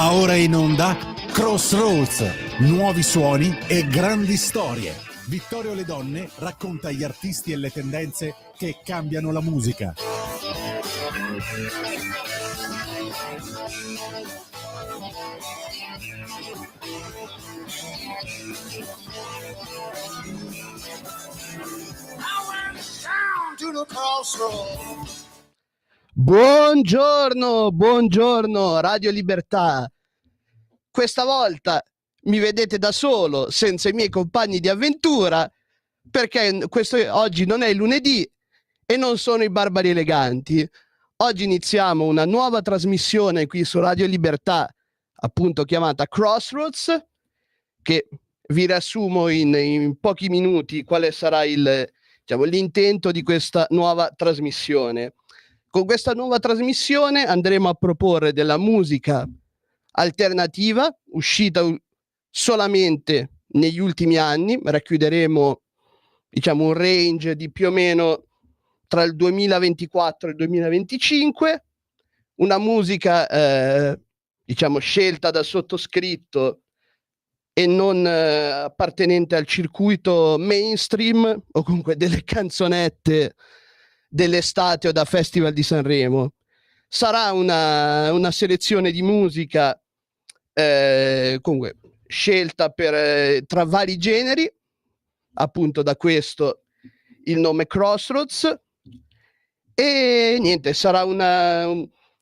Va ora in onda Crossroads, nuovi suoni e grandi storie. Vittorio Le Donne racconta gli artisti e le tendenze che cambiano la musica. Buongiorno Radio Libertà. Questa volta mi vedete da solo, senza i miei compagni di avventura, perché oggi non è lunedì e non sono i Barbari Eleganti. Oggi iniziamo una nuova trasmissione qui su Radio Libertà, appunto chiamata Crossroads, che vi riassumo in pochi minuti quale sarà l'intento di questa nuova trasmissione. Con questa nuova trasmissione andremo a proporre della musica alternativa, uscita solamente negli ultimi anni. Racchiuderemo, un range di più o meno tra il 2024 e il 2025, una musica, scelta dal sottoscritto e non appartenente al circuito mainstream o comunque delle canzonette dell'estate o da Festival di Sanremo. Sarà una selezione di musica comunque scelta tra vari generi, appunto da questo il nome Crossroads, e niente, sarà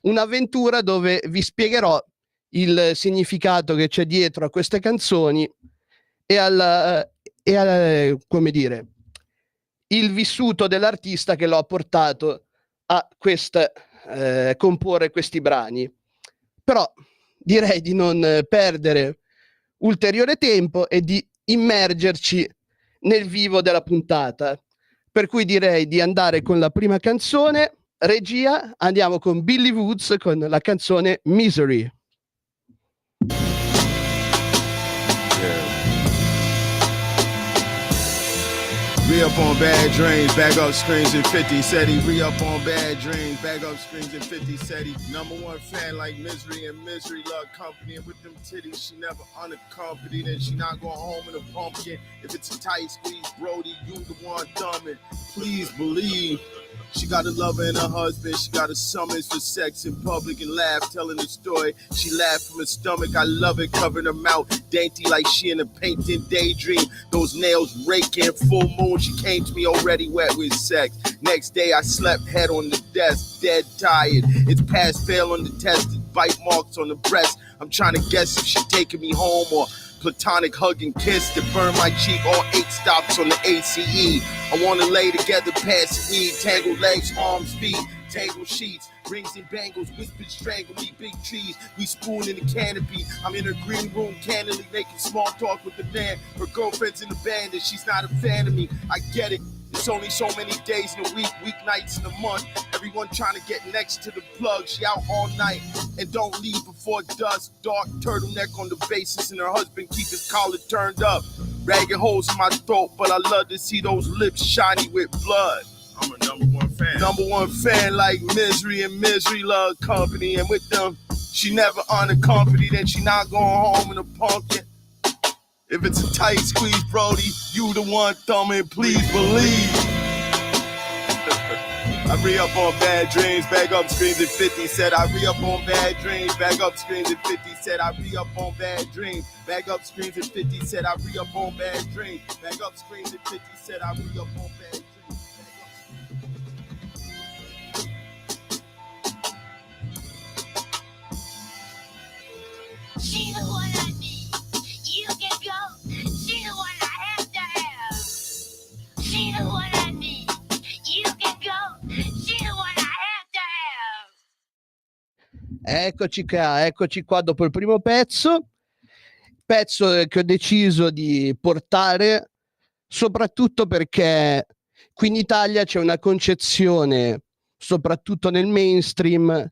un'avventura dove vi spiegherò il significato che c'è dietro a queste canzoni e come dire, il vissuto dell'artista che lo ha portato a comporre questi brani. Però direi di non perdere ulteriore tempo e di immergerci nel vivo della puntata, per cui direi di andare con la prima canzone. Regia, andiamo con Billy Woods con la canzone Misery. Re-up on bad dreams, bag up screens and 50 Cedi. Re-up on bad dreams, bag up screens and 50 Cedi. Number one fan like Misery, and Misery love company. And with them titties, she never unaccompanied. And she not going home in a pumpkin. If it's a tight squeeze, Brody, you the one thumbing. Please believe. She got a lover and a husband. She got a summons for sex in public and laugh, telling the story. She laughed from her stomach. I love it, covering her mouth, dainty like she in a painting daydream. Those nails raking, full moon. She came to me already wet with sex. Next day I slept head on the desk, dead tired. It's past fail on the test. Bite marks on the breast. I'm trying to guess if she taking me home or platonic hug and kiss to burn my cheek. All 8 stops on the ACE. I wanna lay together, pass me, tangled legs, arms, feet, tangled sheets, rings and bangles, whispered strangle me, big trees. We spoon in the canopy. I'm in her green room, candidly making small talk with the man. Her girlfriend's in the band and she's not a fan of me. I get it. It's only so many days in a week, weeknights in a month. Everyone trying to get next to the plug. She out all night and don't leave before dusk. Dark turtleneck on the basis and her husband keep his collar turned up. Ragged holes in my throat, but I love to see those lips shiny with blood. I'm a number one fan. Number one fan like Misery, and Misery love company. And with them, she never unaccompanied and she not going home in a pumpkin. If it's a tight squeeze, Brody, you the one thumbing, please believe. I re-up on bad dreams, bag up screens at 50 said. I re-up on bad dreams, bag up screens at 50 said. I re-up on bad dreams, bag up screens at 50 said. I re-up on bad dreams, bag up screens at 50 said. I re-up on bad dreams. She's the one I need. You can go. She's the one I have to have. She's the one I need. You can go. She's the one I have to have. Eccoci qua dopo il primo pezzo che ho deciso di portare soprattutto perché qui in Italia c'è una concezione, soprattutto nel mainstream,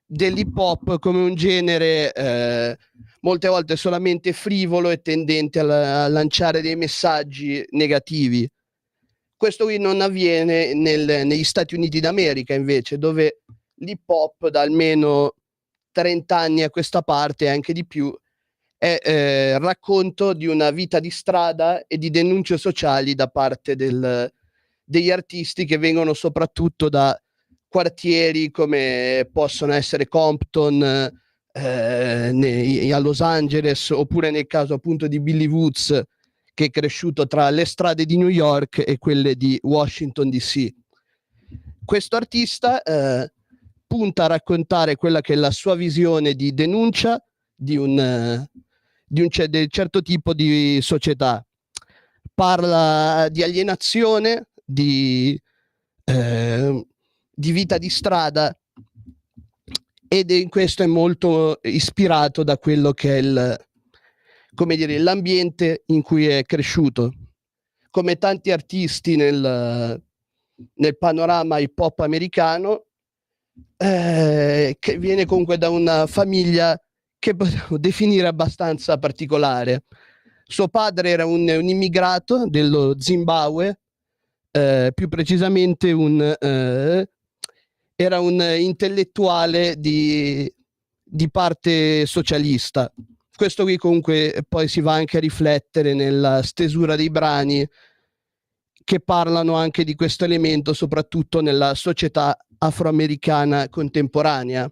dell'hip hop come un genere molte volte solamente frivolo e tendente a lanciare dei messaggi negativi. Questo qui non avviene negli Stati Uniti d'America, invece, dove l'hip hop da almeno 30 anni a questa parte, anche di più, è racconto di una vita di strada e di denunce sociali da parte degli artisti che vengono soprattutto da quartieri come possono essere Compton a Los Angeles, oppure nel caso appunto di Billy Woods, che è cresciuto tra le strade di New York e quelle di Washington DC. Questo artista punta a raccontare quella che è la sua visione di denuncia di un certo tipo di società. Parla di alienazione, di vita di strada, ed in questo è molto ispirato da quello che è l'ambiente in cui è cresciuto. Come tanti artisti nel panorama hip hop americano, che viene comunque da una famiglia che potremmo definire abbastanza particolare. Suo padre era un immigrato dello Zimbabwe, più precisamente era un intellettuale di parte socialista. Questo qui comunque poi si va anche a riflettere nella stesura dei brani che parlano anche di questo elemento, soprattutto nella società afroamericana contemporanea,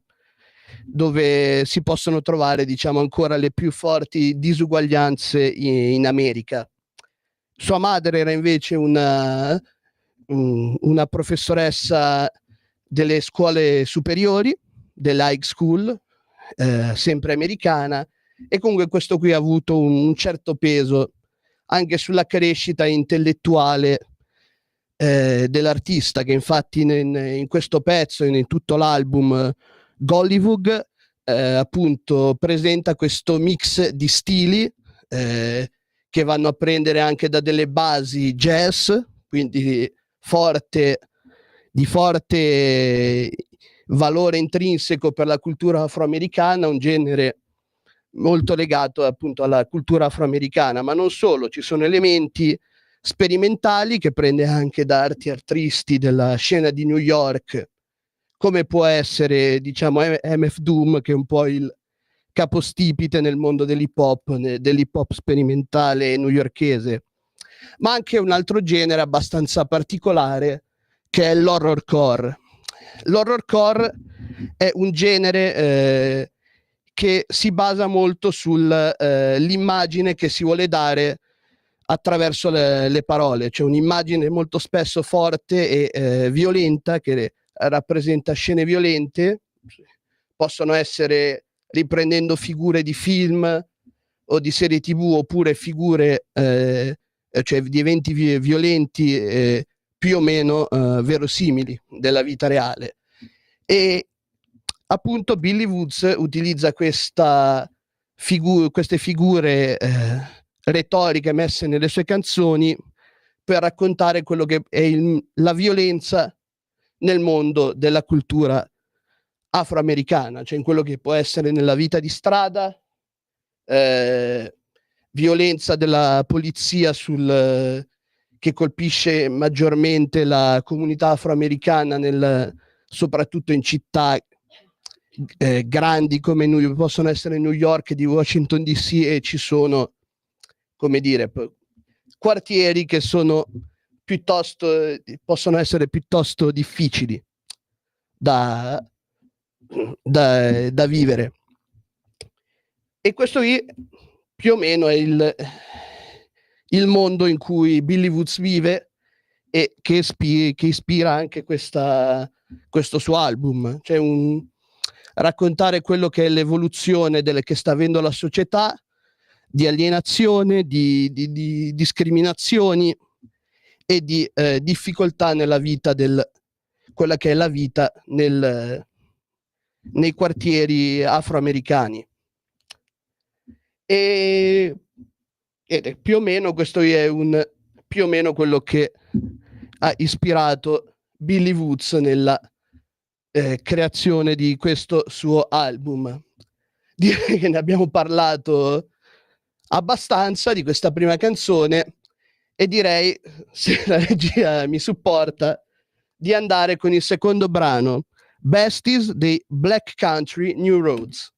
dove si possono trovare, diciamo, ancora le più forti disuguaglianze in America. Sua madre era invece una professoressa delle scuole superiori, dell'high school, sempre americana, e comunque questo qui ha avuto un certo peso anche sulla crescita intellettuale dell'artista, che infatti in questo pezzo, in tutto l'album Gollywog, appunto presenta questo mix di stili che vanno a prendere anche da delle basi jazz, quindi di forte valore intrinseco per la cultura afroamericana, un genere molto legato appunto alla cultura afroamericana, ma non solo, ci sono elementi sperimentali che prende anche da artisti della scena di New York, come può essere, diciamo, MF Doom, che è un po' il capostipite nel mondo dell'hip hop sperimentale newyorkese, ma anche un altro genere abbastanza particolare che è l'horrorcore. L'horrorcore è un genere che si basa molto sull'immagine che si vuole dare attraverso le parole, cioè un'immagine molto spesso forte e violenta che rappresenta scene violente, possono essere riprendendo figure di film o di serie TV, oppure figure cioè di eventi violenti più o meno verosimili della vita reale. E appunto Billy Woods utilizza queste figure retoriche messe nelle sue canzoni per raccontare quello che è la violenza nel mondo della cultura afroamericana, cioè in quello che può essere nella vita di strada, violenza della polizia che colpisce maggiormente la comunità afroamericana soprattutto in città grandi come possono essere New York e di Washington DC, e ci sono, come dire, quartieri che possono essere piuttosto difficili da vivere. E questo qui più o meno è il mondo in cui Billy Woods vive e che ispira anche questo suo album, cioè raccontare quello che è l'evoluzione che sta avendo la società, di alienazione, di discriminazioni e di difficoltà nella vita quella che è la vita nei quartieri afroamericani. E più o meno questo è più o meno quello che ha ispirato Billy Woods nella creazione di questo suo album. Direi che ne abbiamo parlato abbastanza di questa prima canzone, e direi, se la regia mi supporta, di andare con il secondo brano, Besties dei Black Country New Roads.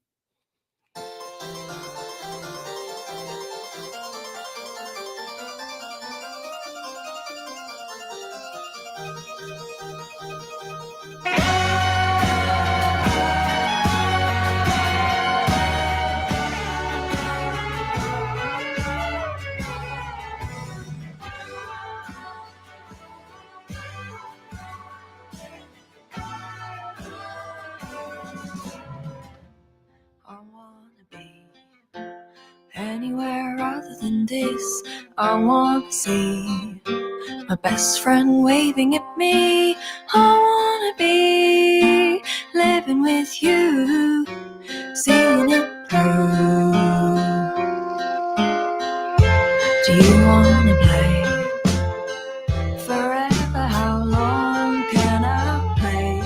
Anywhere other than this, I wanna see my best friend waving at me. I wanna be living with you, seeing it through. Do you wanna play forever? How long can I play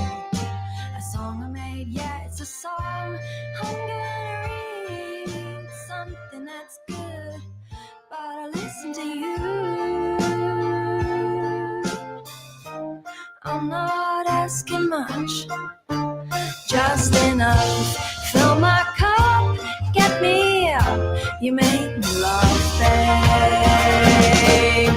a song I made? Yeah, it's a song. I'm gonna read something that's good, but I listen to you. I'm not asking much, just enough. Fill my cup, get me up. You make me laugh, babe.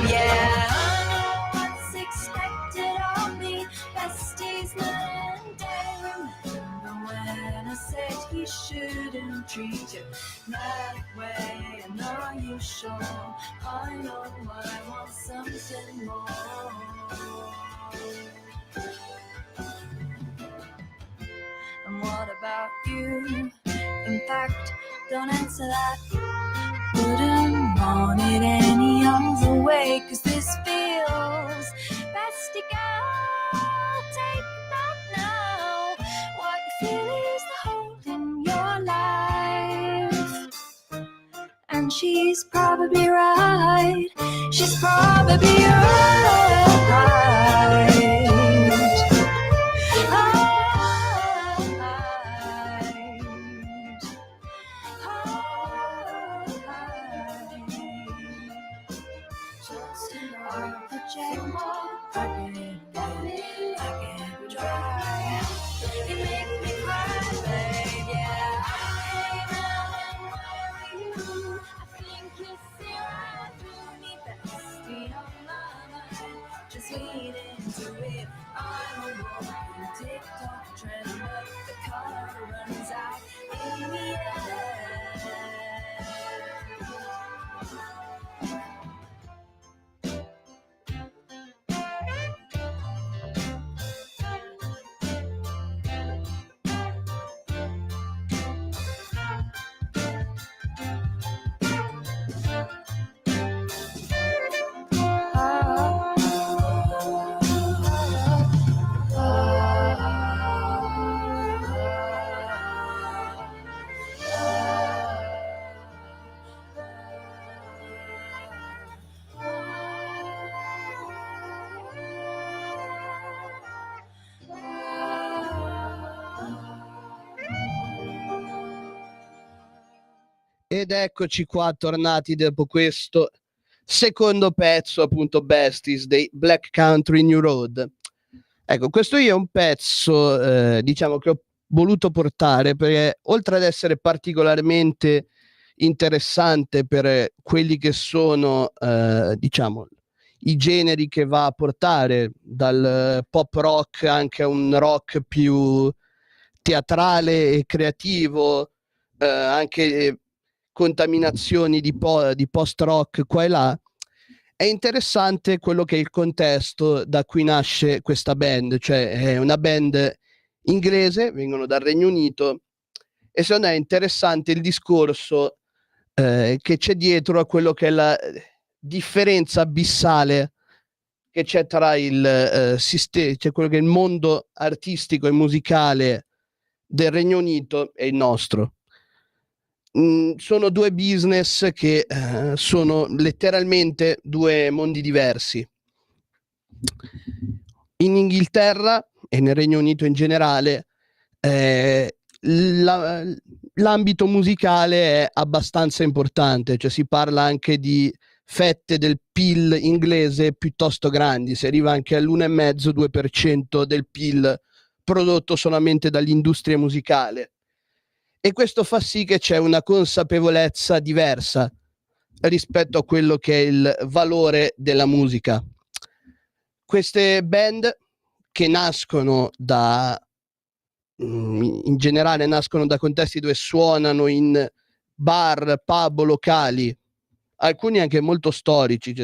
Yeah, I know what's expected of me. Besties night and day. Remember when I said he shouldn't treat you that way? And are you sure? I know I want something more. And what about you? In fact, don't answer that. Wouldn't want it any other way, 'cause this feels bestie girl, take that now. What you feel is the hold in your life. And she's probably right. She's probably right. Just lean into it. I'm a walking TikTok trend, but the color runs out in the Ed eccoci qua, tornati dopo questo secondo pezzo, appunto Besties dei Black Country New Road. Ecco, questo è un pezzo, diciamo, che ho voluto portare perché, oltre ad essere particolarmente interessante per quelli che sono, diciamo, i generi che va a portare, dal pop rock anche a un rock più teatrale e creativo, anche contaminazioni di post rock qua e là, è interessante quello che è il contesto da cui nasce questa band, cioè è una band inglese, vengono dal Regno Unito, e secondo me è interessante il discorso che c'è dietro a quello che è la differenza abissale che c'è tra il sistema, cioè quello che è il mondo artistico e musicale del Regno Unito e il nostro. Sono due business che sono letteralmente due mondi diversi. In Inghilterra e nel Regno Unito in generale l'ambito musicale è abbastanza importante, cioè si parla anche di fette del PIL inglese piuttosto grandi, si arriva anche all'1,5-2% del PIL prodotto solamente dall'industria musicale. E questo fa sì che c'è una consapevolezza diversa rispetto a quello che è il valore della musica. Queste band che nascono in generale nascono da contesti dove suonano in bar, pub, locali, alcuni anche molto storici,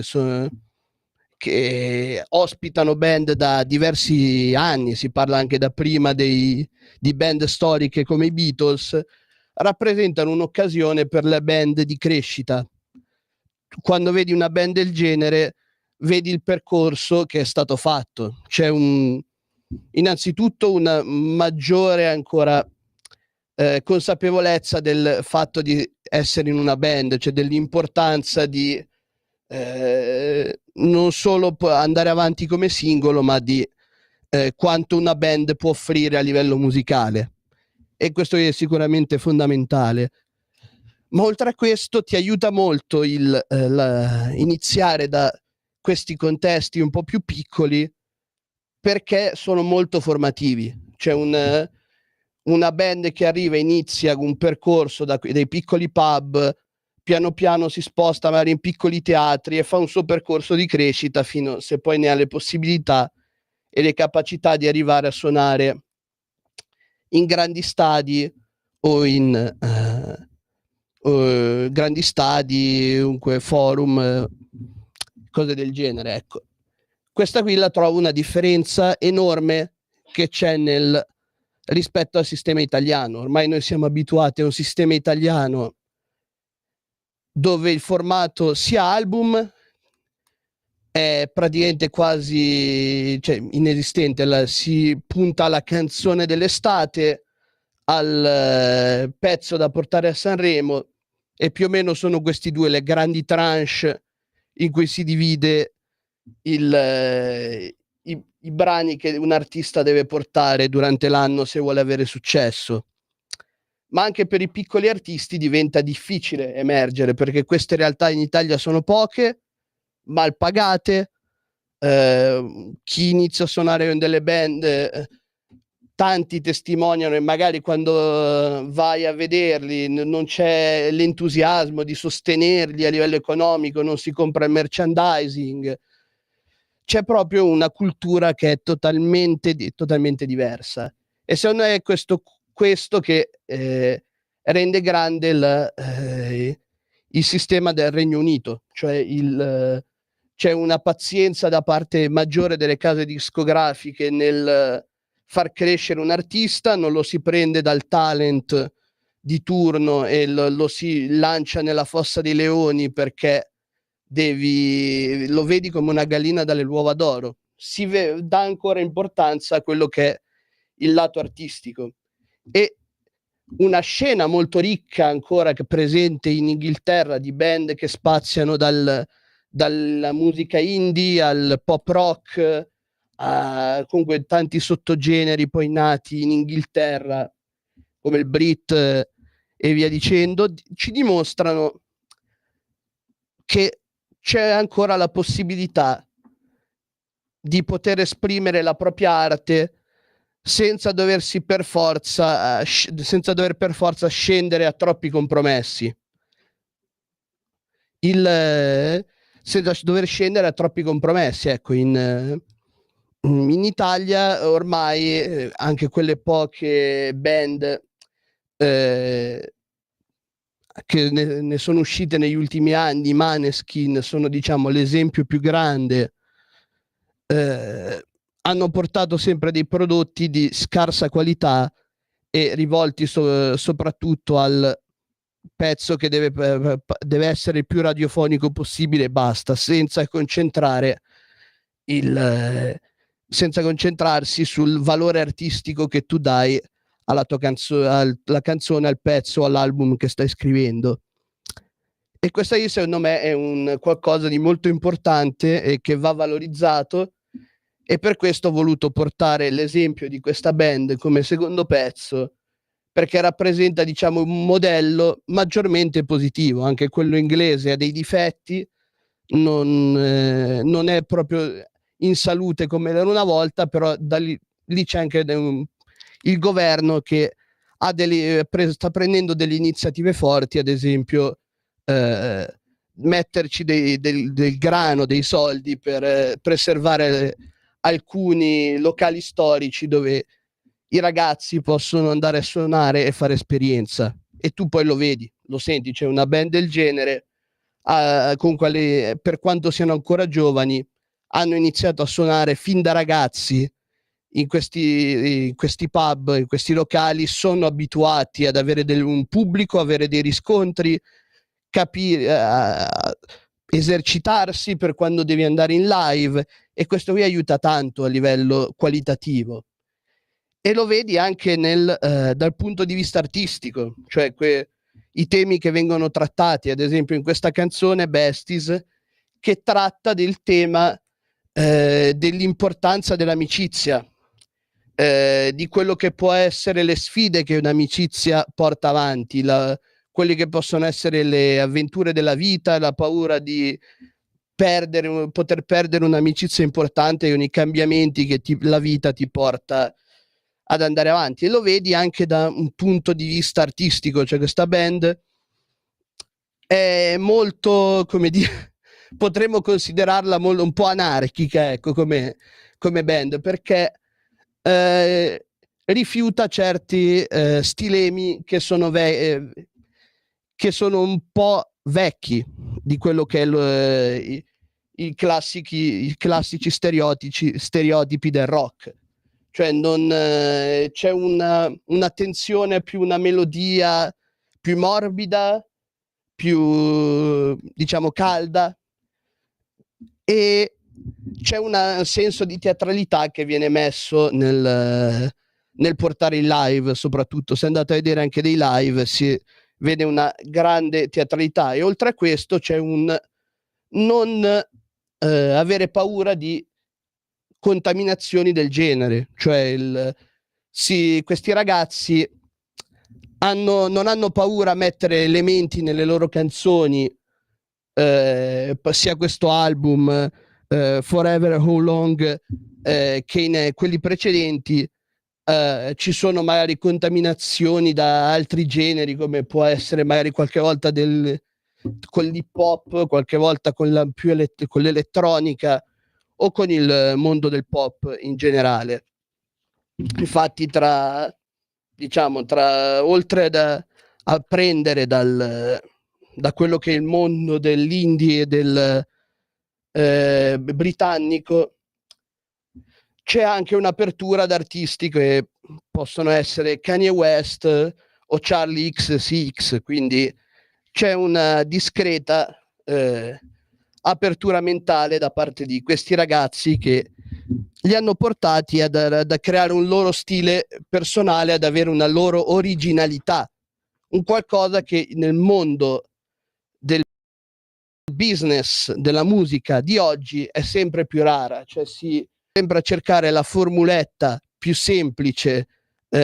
che ospitano band da diversi anni, si parla anche da prima di band storiche come i Beatles, rappresentano un'occasione per le band di crescita. Quando vedi una band del genere, vedi il percorso che è stato fatto. C'è innanzitutto una maggiore ancora consapevolezza del fatto di essere in una band, cioè dell'importanza di non solo andare avanti come singolo, ma di quanto una band può offrire a livello musicale, e questo è sicuramente fondamentale. Ma oltre a questo ti aiuta molto iniziare da questi contesti un po' più piccoli, perché sono molto formativi. C'è una band che arriva e inizia un percorso dai piccoli pub, piano piano si sposta magari in piccoli teatri e fa un suo percorso di crescita fino, se poi ne ha le possibilità e le capacità, di arrivare a suonare in grandi stadi o in grandi stadi, comunque forum, cose del genere, ecco. Questa qui la trovo una differenza enorme che c'è rispetto al sistema italiano. Ormai noi siamo abituati a un sistema italiano dove il formato sia album è praticamente quasi, cioè, inesistente. Si punta alla canzone dell'estate, al pezzo da portare a Sanremo, e più o meno sono questi due le grandi tranche in cui si divide i brani che un artista deve portare durante l'anno se vuole avere successo. Ma anche per i piccoli artisti diventa difficile emergere, perché queste realtà in Italia sono poche, mal pagate. Chi inizia a suonare in delle band, tanti testimoniano, e magari quando vai a vederli non c'è l'entusiasmo di sostenerli a livello economico, non si compra il merchandising. C'è proprio una cultura che è totalmente diversa, e secondo me è questo che rende grande il sistema del Regno Unito, cioè c'è una pazienza da parte maggiore delle case discografiche nel far crescere un artista. Non lo si prende dal talent di turno e lo si lancia nella fossa dei leoni, perché lo vedi come una gallina dalle uova d'oro. Dà ancora importanza a quello che è il lato artistico, e una scena molto ricca ancora che è presente in Inghilterra, di band che spaziano dalla musica indie al pop rock, comunque tanti sottogeneri poi nati in Inghilterra come il Brit e via dicendo, ci dimostrano che c'è ancora la possibilità di poter esprimere la propria arte senza dover per forza scendere a troppi compromessi. Senza dover scendere a troppi compromessi, ecco. In Italia ormai anche quelle poche band che ne sono uscite negli ultimi anni, Maneskin sono, diciamo, l'esempio più grande, hanno portato sempre dei prodotti di scarsa qualità e rivolti soprattutto al pezzo che deve essere il più radiofonico possibile e basta, senza concentrarsi sul valore artistico che tu dai alla tua alla canzone, al pezzo, all'album che stai scrivendo. E questo secondo me è un qualcosa di molto importante e che va valorizzato, e per questo ho voluto portare l'esempio di questa band come secondo pezzo, perché rappresenta, diciamo, un modello maggiormente positivo. Anche quello inglese ha dei difetti, non è proprio in salute come era una volta, però lì c'è anche il governo che sta prendendo delle iniziative forti, ad esempio metterci del grano, dei soldi per preservare alcuni locali storici dove i ragazzi possono andare a suonare e fare esperienza. E tu poi lo vedi, lo senti, c'è una band del genere, per quanto siano ancora giovani, hanno iniziato a suonare fin da ragazzi in questi pub, in questi locali, sono abituati ad avere un pubblico, avere dei riscontri, esercitarsi per quando devi andare in live, e questo qui aiuta tanto a livello qualitativo. E lo vedi anche dal punto di vista artistico, cioè i temi che vengono trattati, ad esempio in questa canzone Besties, che tratta del tema dell'importanza dell'amicizia, di quello che può essere le sfide che un'amicizia porta avanti, quelle che possono essere le avventure della vita, la paura di poter perdere un'amicizia importante, con i cambiamenti che la vita ti porta ad andare avanti. E lo vedi anche da un punto di vista artistico, cioè questa band è molto, come dire, potremmo considerarla un po' anarchica, ecco, come band, perché rifiuta certi stilemi che sono un po' vecchi di quello che è i classici stereotipi del rock. Cioè c'è un'attenzione più, una melodia più morbida, più, diciamo, calda, e c'è un senso di teatralità che viene messo nel portare il live. Soprattutto se andate a vedere anche dei live si vede una grande teatralità, e oltre a questo c'è un non avere paura di contaminazioni del genere, cioè questi ragazzi non hanno paura a mettere elementi nelle loro canzoni, sia questo album Forever How Long che in quelli precedenti. Ci sono magari contaminazioni da altri generi, come può essere magari qualche volta con l'hip hop, qualche volta con l'elettronica o con il mondo del pop in generale. Infatti oltre a prendere da quello che è il mondo dell'indie e del britannico, c'è anche un'apertura ad artisti che possono essere Kanye West o Charlie XCX, quindi c'è una discreta apertura mentale da parte di questi ragazzi che li hanno portati ad creare un loro stile personale, ad avere una loro originalità, un qualcosa che nel mondo del business della musica di oggi è sempre più rara, cioè si sembra cercare la formuletta più semplice,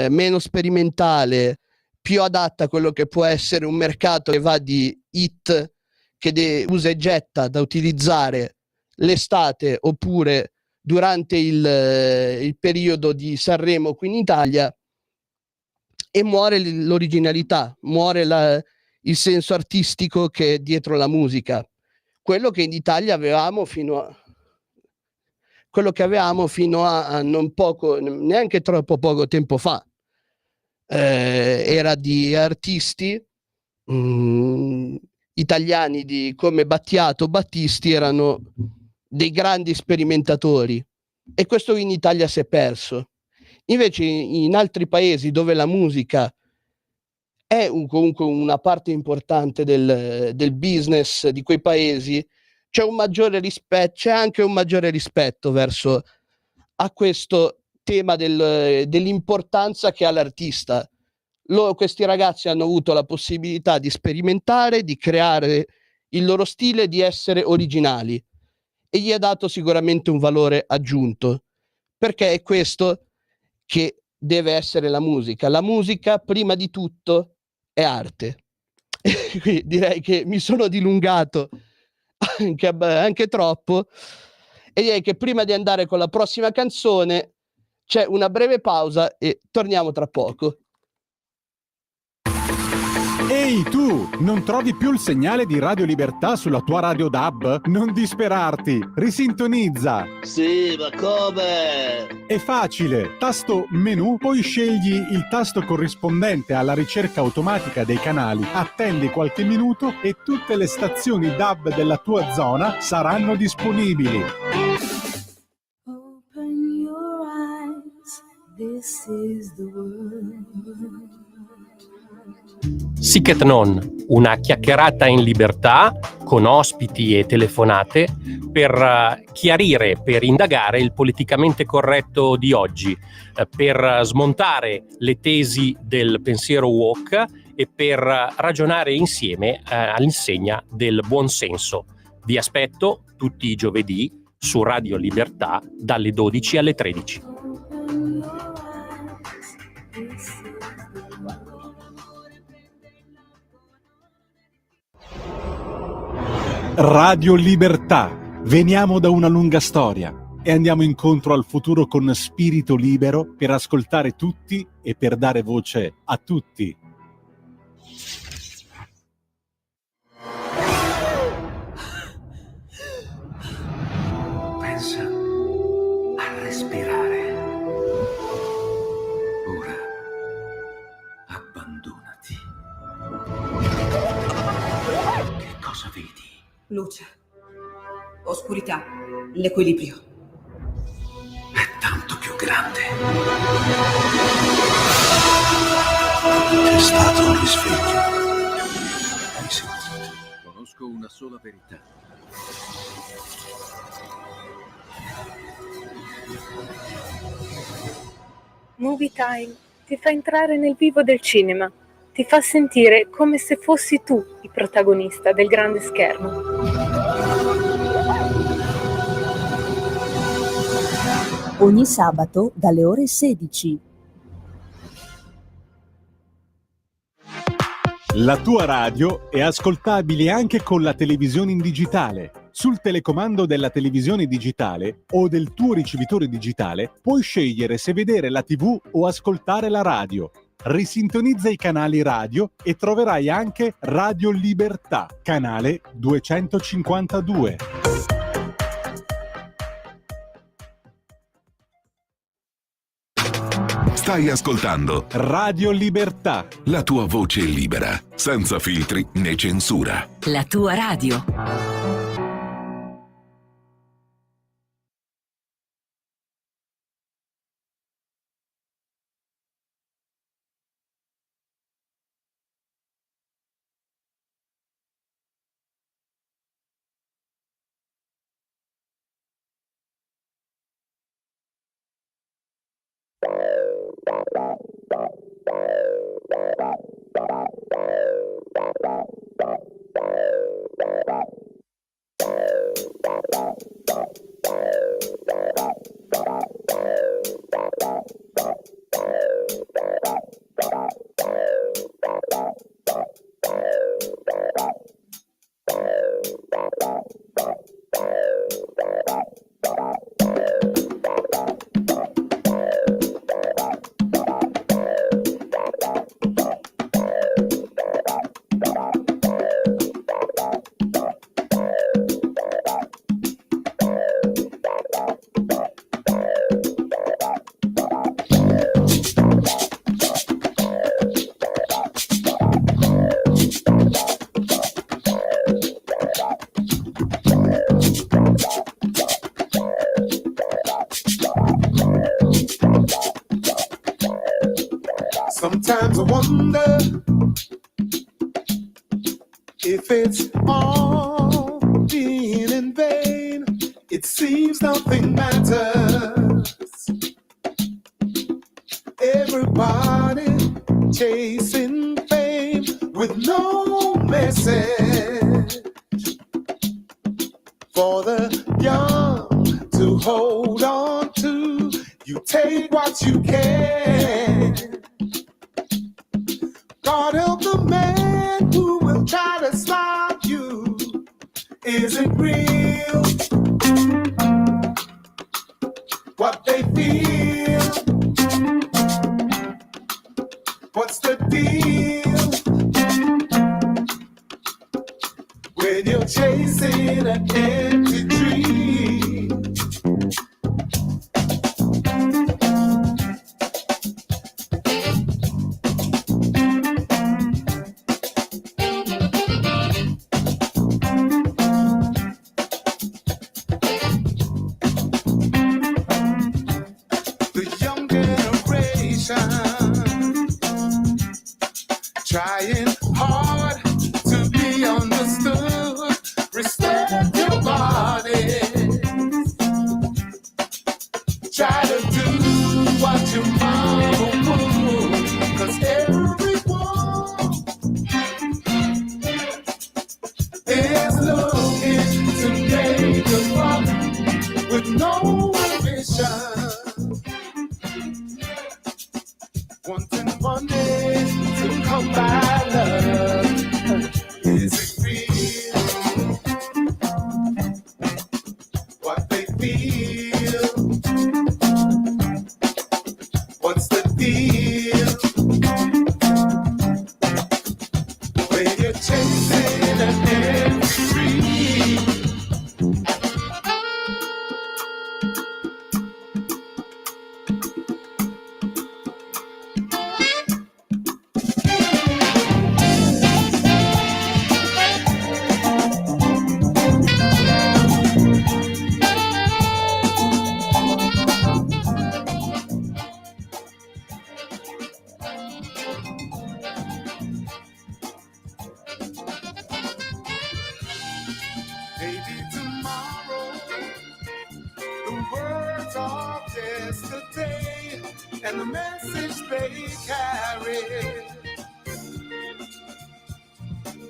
meno sperimentale, più adatta a quello che può essere un mercato che va di hit che usa e getta, da utilizzare l'estate oppure durante il periodo di Sanremo qui in Italia, e muore l'originalità, muore il senso artistico che è dietro la musica, quello che in Italia avevamo fino a non poco, neanche troppo poco tempo fa. Era di artisti italiani come Battiato, Battisti, erano dei grandi sperimentatori, e questo in Italia si è perso. Invece in altri paesi, dove la musica è comunque una parte importante del business di quei paesi, c'è anche un maggiore rispetto verso a questo tema dell'importanza che ha l'artista. Questi ragazzi hanno avuto la possibilità di sperimentare, di creare il loro stile, di essere originali, e gli ha dato sicuramente un valore aggiunto, perché è questo che deve essere la musica. La musica, prima di tutto, è arte. Qui direi che mi sono dilungato anche troppo, e direi che prima di andare con la prossima canzone C'è una breve pausa e torniamo tra poco. Ehi tu, non trovi più il segnale di Radio Libertà sulla tua radio DAB? Non disperarti, risintonizza! Sì, ma come? È facile, tasto menu, poi scegli il tasto corrispondente alla ricerca automatica dei canali, attendi qualche minuto e tutte le stazioni DAB della tua zona saranno disponibili. Open your eyes, this is the world. Sic et non, una chiacchierata in libertà con ospiti e telefonate per chiarire, per indagare il politicamente corretto di oggi, per smontare le tesi del pensiero woke e per ragionare insieme all'insegna del buon senso. Vi aspetto tutti i giovedì su Radio Libertà dalle 12 alle 13. Open your eyes, this is the world. Radio Libertà. Veniamo da una lunga storia e andiamo incontro al futuro con spirito libero per ascoltare tutti e per dare voce a tutti. Pensa a respirare. Ora abbandonati. Che cosa vedi? Luce, oscurità, l'equilibrio. È tanto più grande. C'è stato un risveglio. Hai sentito? Conosco una sola verità. Movie Time ti fa entrare nel vivo del cinema, ti fa sentire come se fossi tu il protagonista del grande schermo. Ogni sabato dalle ore 16. La tua radio è ascoltabile anche con la televisione in digitale. Sul telecomando della televisione digitale o del tuo ricevitore digitale puoi scegliere se vedere la TV o ascoltare la radio. Risintonizza i canali radio e troverai anche Radio Libertà, canale 252. Stai ascoltando Radio Libertà, la tua voce libera, senza filtri né censura. La tua radio. Sometimes I wonder if it's all being in vain. It seems nothing matters. Everybody chasing fame with no message for the young to hold on to. You take what you can. God help the man who will try to stop you. Is it real? What they feel chasing an empty dream. The young generation trying hard to be understood. Respect your body. Try to do what your mama would, 'cause everyone is looking to make a buck with no ambition. Wanting one day to come by love. Is it real? What they feel? What's the deal? When you're chasing an empty dream. Maybe tomorrow, the words of yesterday and the message they carry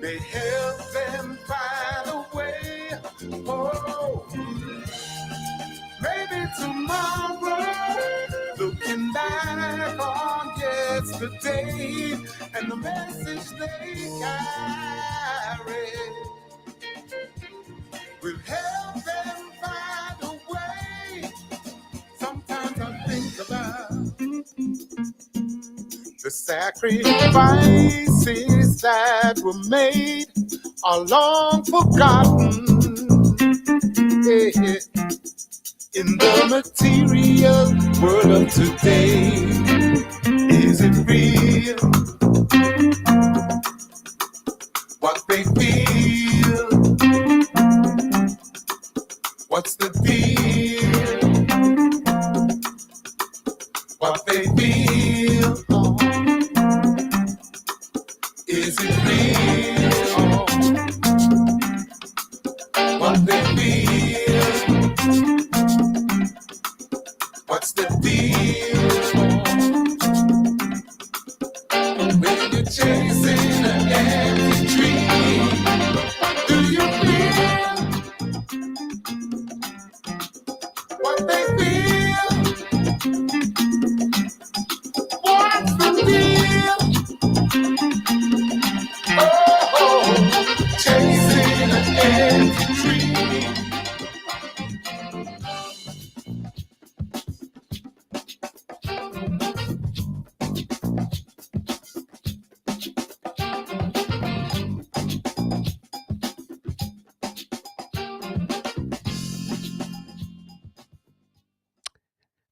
may help them find a way. Oh, maybe tomorrow, looking back on yesterday and the message they carry will help them find a way. Sometimes I think about the sacrifices that were made are long forgotten. Yeah. In the material world of today, is it real? What they feel? What's the deal? What they feel? Oh. Is it real? Oh. What they feel? What's the deal? Oh. When you're chasing an empty dream, do you feel what they feel? What's the deal? Oh, chasing an empty dream.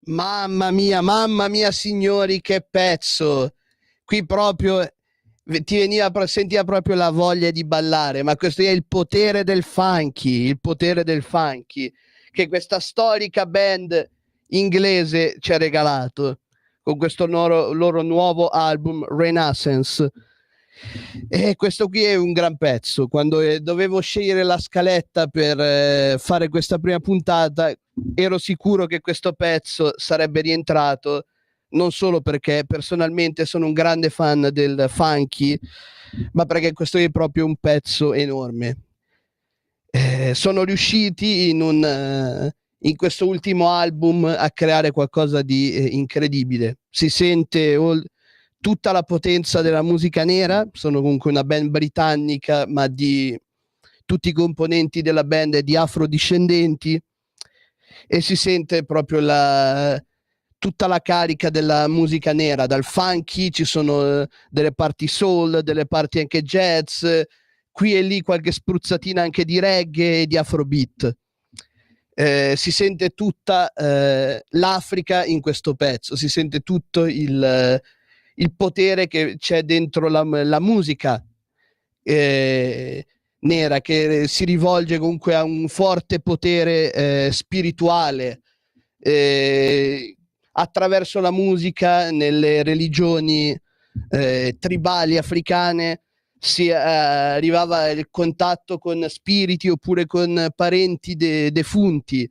Mamma mia signori, che pezzo! Qui proprio sentiva proprio la voglia di ballare, ma questo è il potere del funky, che questa storica band inglese ci ha regalato con questo loro nuovo album Renaissance. E questo qui è un gran pezzo. Quando dovevo scegliere la scaletta per fare questa prima puntata, ero sicuro che questo pezzo sarebbe rientrato, non solo perché personalmente sono un grande fan del funky, ma perché questo è proprio un pezzo enorme. Sono riusciti in questo ultimo album a creare qualcosa di incredibile. Si sente tutta la potenza della musica nera. Sono comunque una band britannica, ma tutti i componenti della band di afrodiscendenti, e si sente proprio tutta la carica della musica nera. Dal funky ci sono delle parti soul, delle parti anche jazz, qui e lì qualche spruzzatina anche di reggae e di afrobeat. Si sente tutta l'Africa in questo pezzo, si sente tutto il potere che c'è dentro la musica nera, che si rivolge comunque a un forte potere spirituale attraverso la musica. Nelle religioni tribali africane si arrivava il contatto con spiriti oppure con parenti defunti,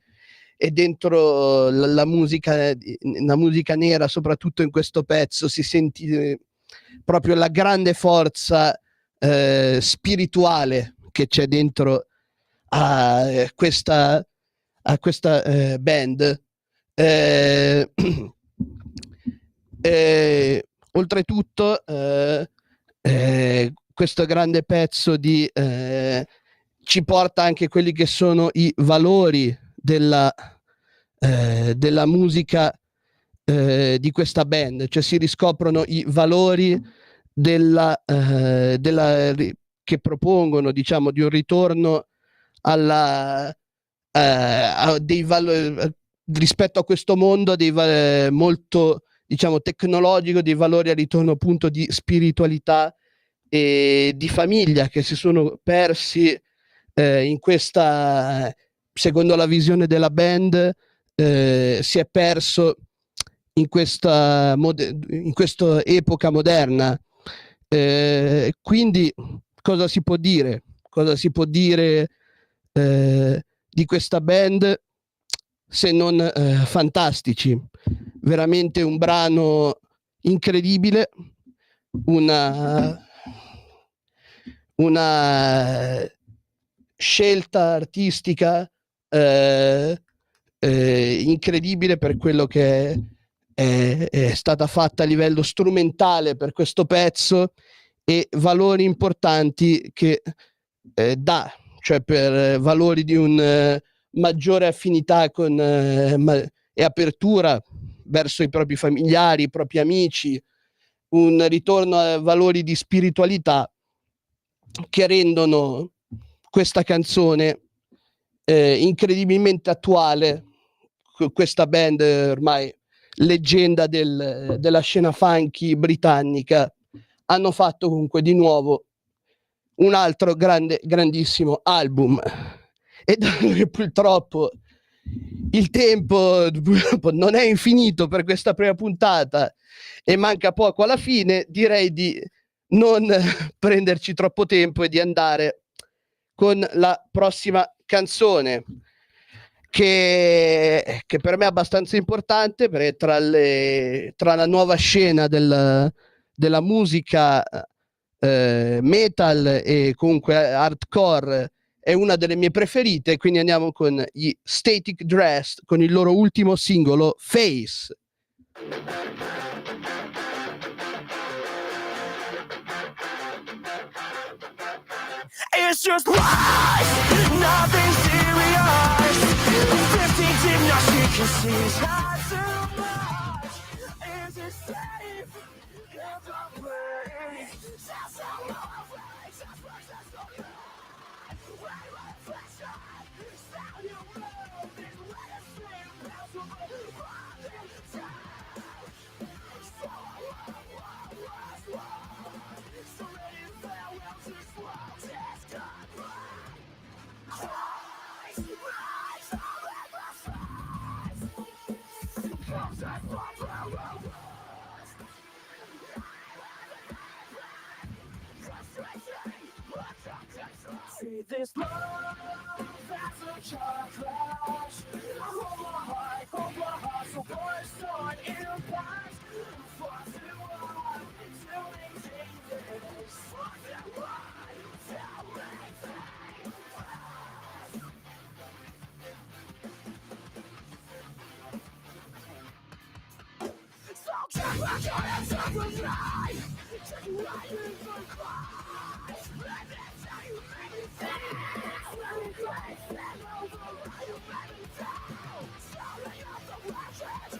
e dentro la musica nera, soprattutto in questo pezzo, si sente proprio la grande forza spirituale che c'è dentro a questa band. Oltretutto questo grande pezzo ci porta anche quelli che sono i valori della musica di questa band, cioè si riscoprono i valori che propongono, diciamo, di un ritorno a dei valori rispetto a questo mondo, molto, diciamo, tecnologico, dei valori a ritorno appunto di spiritualità e di famiglia, che si sono persi in questa, secondo la visione della band, si è perso in questa epoca moderna. Quindi cosa si può dire? Cosa si può dire di questa band se non fantastici? Veramente un brano incredibile, una scelta artistica incredibile per quello che è stata fatta a livello strumentale per questo pezzo, e valori importanti che dà, cioè per valori di un maggiore affinità con e apertura verso i propri familiari, i propri amici, un ritorno a valori di spiritualità che rendono questa canzone incredibilmente attuale. Questa band ormai leggenda della scena funky britannica hanno fatto comunque di nuovo un altro grandissimo album, e dato che purtroppo il tempo non è infinito per questa prima puntata e manca poco alla fine, direi di non prenderci troppo tempo e di andare con la prossima canzone, che per me è abbastanza importante, perché tra la nuova scena della musica metal e comunque hardcore è una delle mie preferite. Quindi andiamo con gli Static Dress con il loro ultimo singolo, Face. It's just lies, nothing serious. 15 gymnasts, you can see it's not too much. Is it safe? If I play, that's how I play. Just like that's so good. Wait, reflection. Sound your world is let it sleep. That's what we're running down. So I last one. So many farewells to slow. Just goodbye. Rise, rise, all at my sides. Comes that from see this love that's a crash. Hold my heart, so boys start impact. Force it on, till they change this. Force it on, till they change. So check my hands up and fly. Take you right in the cry. Let me tell you anything. Let me play, let me override you, let me down. Sorry, I'm the watchers.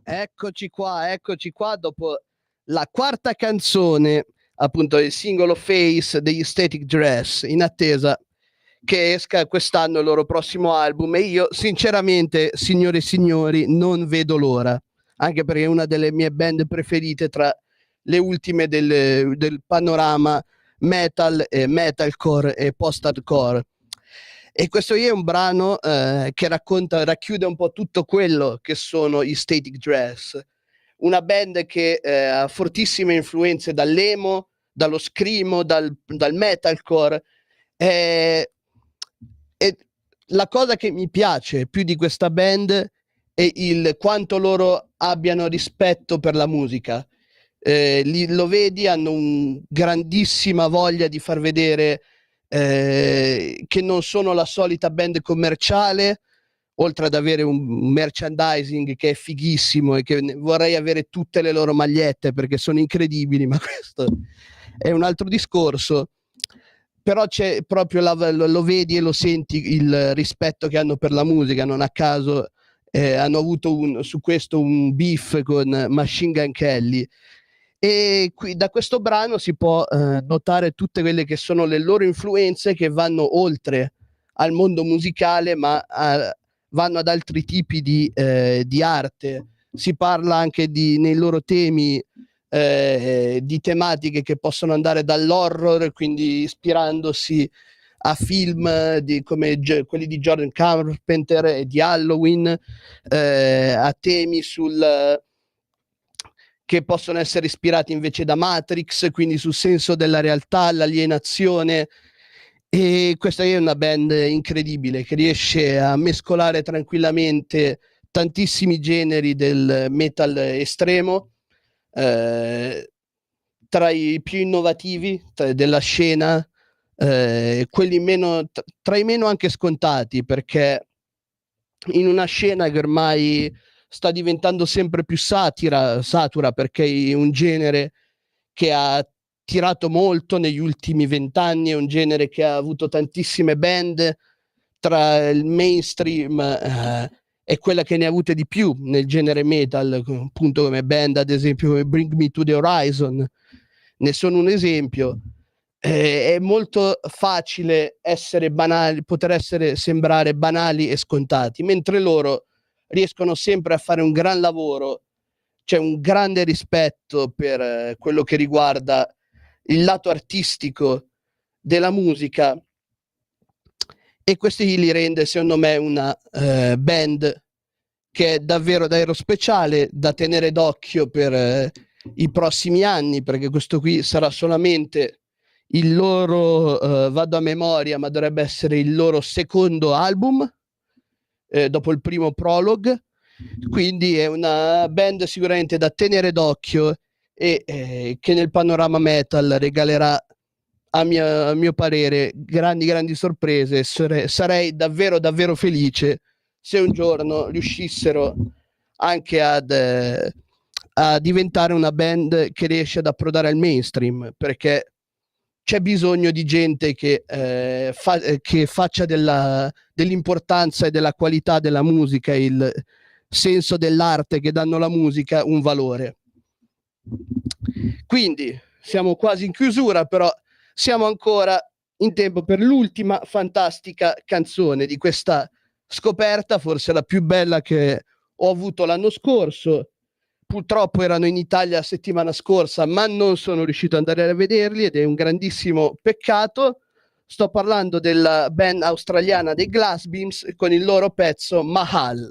Eccoci qua, dopo la quarta canzone, appunto il singolo Face degli Static Dress, in attesa che esca quest'anno il loro prossimo album, e io sinceramente, signore e signori, non vedo l'ora, anche perché è una delle mie band preferite tra le ultime del panorama metal, metalcore e post-hardcore. E questo è un brano che racchiude un po' tutto quello che sono gli Static Dress, una band che ha fortissime influenze dall'emo, dallo screamo, dal metalcore. E la cosa che mi piace più di questa band è il quanto loro abbiano rispetto per la musica. Lo vedi, hanno una grandissima voglia di far vedere che non sono la solita band commerciale, oltre ad avere un merchandising che è fighissimo e che vorrei avere tutte le loro magliette perché sono incredibili, ma questo è un altro discorso. Però c'è proprio lo vedi e lo senti il rispetto che hanno per la musica. Non a caso hanno avuto su questo un beef con Machine Gun Kelly. E qui da questo brano si può notare tutte quelle che sono le loro influenze, che vanno oltre al mondo musicale, ma vanno ad altri tipi di arte. Si parla anche nei loro temi di tematiche che possono andare dall'horror, quindi ispirandosi a film come quelli di Jordan Carpenter e di Halloween, a temi che possono essere ispirati invece da Matrix, quindi sul senso della realtà, l'alienazione. E questa è una band incredibile che riesce a mescolare tranquillamente tantissimi generi del metal estremo, tra i più innovativi della scena, quelli tra i meno anche scontati, perché in una scena che ormai sta diventando sempre più satura, perché è un genere che ha tirato molto negli ultimi 20 anni, è un genere che ha avuto tantissime band, tra il mainstream è quella che ne ha avute di più nel genere metal, appunto come band ad esempio come Bring Me to the Horizon, ne sono un esempio. È molto facile essere banali, sembrare banali e scontati, mentre loro riescono sempre a fare un gran lavoro. C'è un grande rispetto per quello che riguarda il lato artistico della musica, e questo li rende secondo me una band che è davvero speciale, da tenere d'occhio per i prossimi anni, perché questo qui sarà solamente il loro, vado a memoria, ma dovrebbe essere il loro secondo album, dopo il primo Prologue. Quindi è una band sicuramente da tenere d'occhio e che nel panorama metal regalerà, a mio parere, grandi sorprese. Sarei davvero felice se un giorno riuscissero anche a diventare una band che riesce ad approdare al mainstream, perché c'è bisogno di gente che faccia dell'importanza e della qualità della musica, il senso dell'arte che danno la musica, un valore. Quindi siamo quasi in chiusura, però siamo ancora in tempo per l'ultima fantastica canzone di questa scoperta, forse la più bella che ho avuto l'anno scorso. Purtroppo erano in Italia la settimana scorsa, ma non sono riuscito ad andare a vederli ed è un grandissimo peccato. Sto parlando della band australiana dei Glassbeams con il loro pezzo Mahal.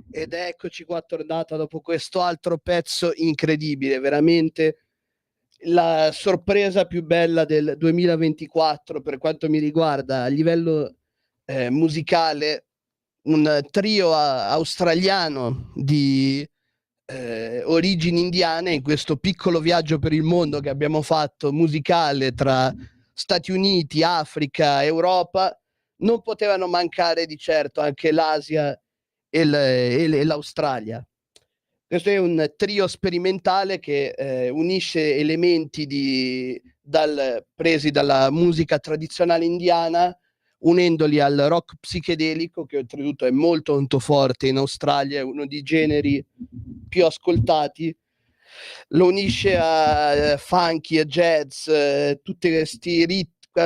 Ed eccoci qua tornata dopo questo altro pezzo incredibile, veramente la sorpresa più bella del 2024 per quanto mi riguarda a livello musicale, un trio australiano di origini indiane in questo piccolo viaggio per il mondo che abbiamo fatto musicale tra Stati Uniti, Africa, Europa. Non potevano mancare di certo anche l'Asia e l'Australia. Questo è un trio sperimentale che unisce elementi presi dalla musica tradizionale indiana, unendoli al rock psichedelico, che oltretutto è molto forte in Australia, è uno dei generi più ascoltati. Lo unisce a funky e jazz, tutti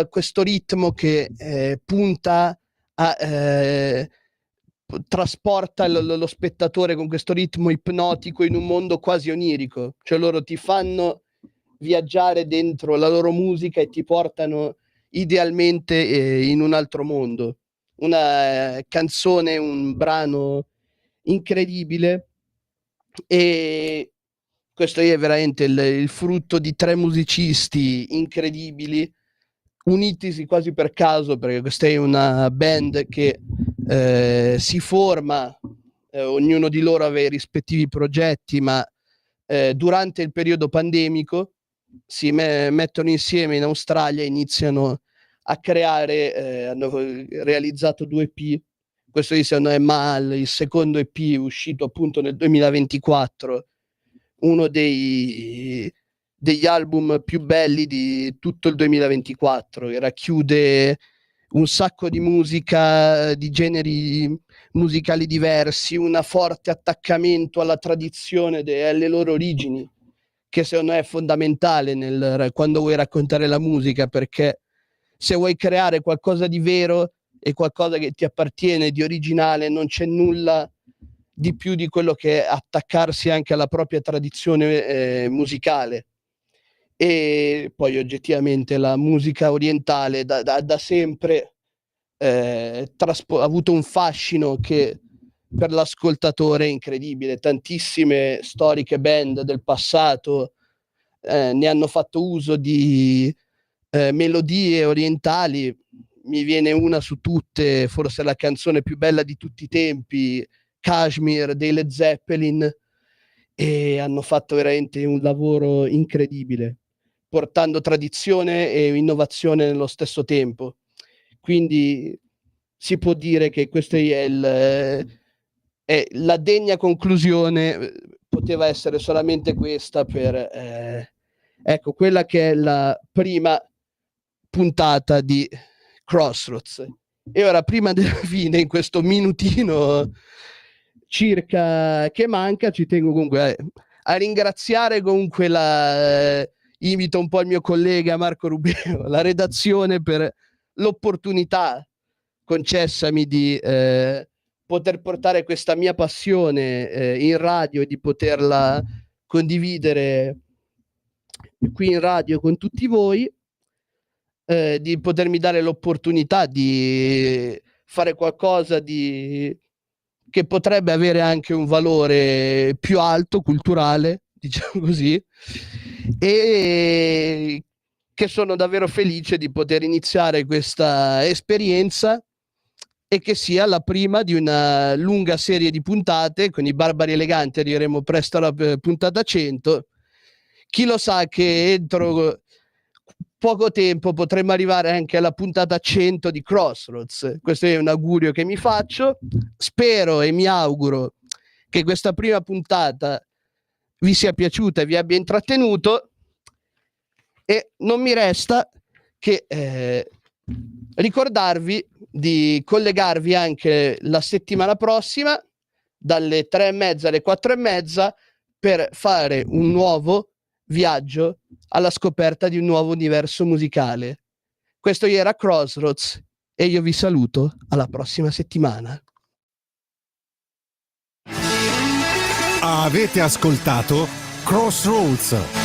questo ritmo che punta a trasporta lo spettatore con questo ritmo ipnotico in un mondo quasi onirico, cioè loro ti fanno viaggiare dentro la loro musica e ti portano idealmente in un altro mondo. Una canzone, un brano incredibile, e questo è veramente il frutto di tre musicisti incredibili unitisi quasi per caso, perché questa è una band che si forma, ognuno di loro aveva i rispettivi progetti, ma durante il periodo pandemico si mettono insieme in Australia e iniziano a creare, hanno realizzato 2 EP. Questo secondo me è Mal, il secondo EP uscito appunto nel 2024, uno degli album più belli di tutto il 2024, che racchiude un sacco di musica, di generi musicali diversi, un forte attaccamento alla tradizione e alle loro origini, che secondo me è fondamentale quando vuoi raccontare la musica, perché se vuoi creare qualcosa di vero e qualcosa che ti appartiene, di originale, non c'è nulla di più di quello che attaccarsi anche alla propria tradizione musicale. E poi oggettivamente la musica orientale da sempre ha avuto un fascino che per l'ascoltatore è incredibile. Tantissime storiche band del passato ne hanno fatto uso di melodie orientali. Mi viene una su tutte, forse la canzone più bella di tutti i tempi, Kashmir dei Led Zeppelin, e hanno fatto veramente un lavoro incredibile, portando tradizione e innovazione nello stesso tempo. Quindi si può dire che questa è la degna conclusione, poteva essere solamente questa per ecco, quella che è la prima puntata di Crossroads. E ora, prima della fine, in questo minutino circa che manca, ci tengo comunque a ringraziare comunque invito un po' il mio collega Marco Rubeo, la redazione, per l'opportunità concessami di poter portare questa mia passione in radio e di poterla condividere qui in radio con tutti voi, di potermi dare l'opportunità di fare qualcosa che potrebbe avere anche un valore più alto, culturale, diciamo così, e che sono davvero felice di poter iniziare questa esperienza e che sia la prima di una lunga serie di puntate. Con i Barbari Eleganti arriveremo presto alla puntata 100. Chi lo sa che entro poco tempo potremmo arrivare anche alla puntata 100 di Crossroads. Questo è un augurio che mi faccio. Spero e mi auguro che questa prima puntata vi sia piaciuta e vi abbia intrattenuto, e non mi resta che ricordarvi di collegarvi anche la settimana prossima dalle 3:30 alle 4:30 per fare un nuovo viaggio alla scoperta di un nuovo universo musicale. Questo era Crossroads e io vi saluto alla prossima settimana. Avete ascoltato Crossroads,